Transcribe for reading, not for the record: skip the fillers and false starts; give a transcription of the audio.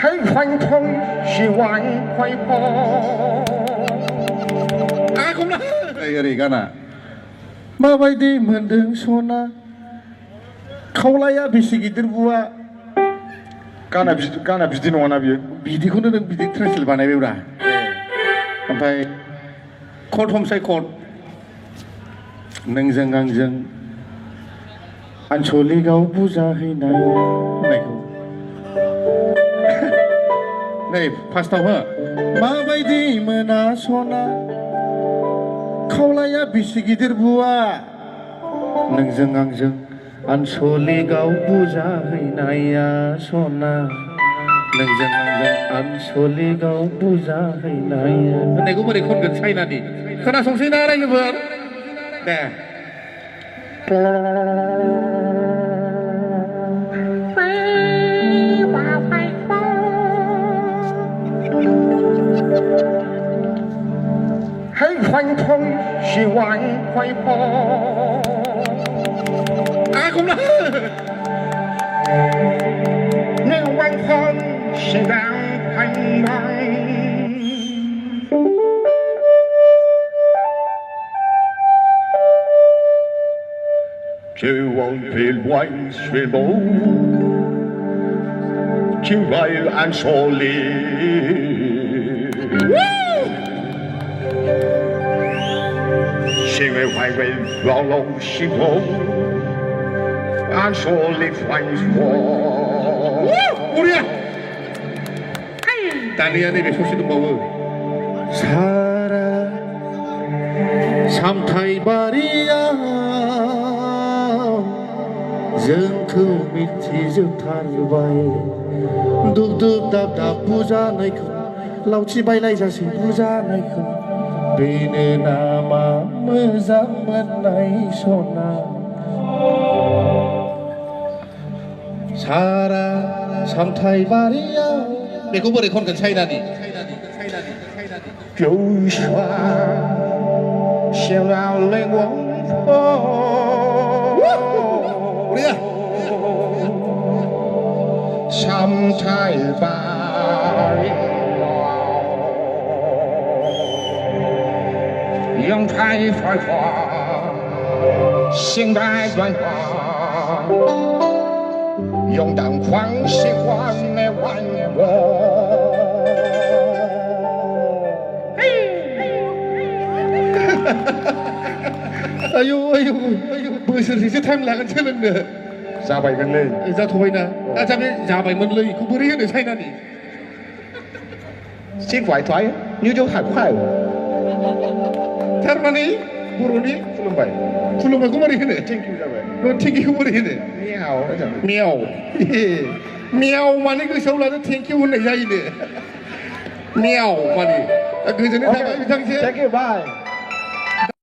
ให้ฟังทงชีวันควายพอคุณนะไอ้อะไรกันอ่ะมาไว้ดีเหมือนเดิมโซนะเขาไล่อะบิสิกิดบัวการบิสิโนนะบิดิคนนึงบิดิทรานสเลทบานไอ้เบลล่าอันไปโคตรทอมไซโคตรนึ่งจังกังจังอันโชลีเขาบูชาให้นายไหนเขานี่พาสต้าเหรอมาไว้ดีเหมือนอาโซนะเขาไล่อะบิสิกิดบัวนึ่งจังกังจังอันโชลีเขาบูชาให้นายโซนะนึ่งจังกังจังอันโชลีเขาบูชาให้นายไหนกูไม่ได้คนกันใช่นะดิขณะส่งเสียงอะไรอยู่เพื่อนเนี่ยให้ฟังทงชีวันควายพอคุณนะเนื้อวันคงชีดังพันไม้就往别往水路，就来按说理。是为怀为老老西风，按说理还说。不对，但你那边说是怎么问？사라 삼타이바리야 जोंखौ मिथिजोबथारबाय दुब दुब दाब दाब बुजानायखौ लावथि बायलाय जासै बुजानायखौ बेनो नामा मोजां मोननाय सना सारा सामथाय बारियाव बेखौ बोरै खनगोन चाइनानि 就算想要令我Sometimes用太繁华，心太软化，用当狂喜欢的玩我。哎呦哎呦哎呦，不是你这太难看了呢。जाबायกันเลยजाथ'बायना जाबाय जाबायमोनเลยเขาबोरै होनो चाइनानि सिनไหวถอยนิ้วจะหักควายथारमाने बर'नि खुलुमबाय खुलुमबायखौ बोरै होनो थेंक इउ जाबाय थेंक इउखौ बोरै होनो मियाव मियाव माने गोसोआव लानो थेंक इउ होननाय जायोनो मियाव माने गोजोननाय थाबाय बिथांजो थेंक इउ बाय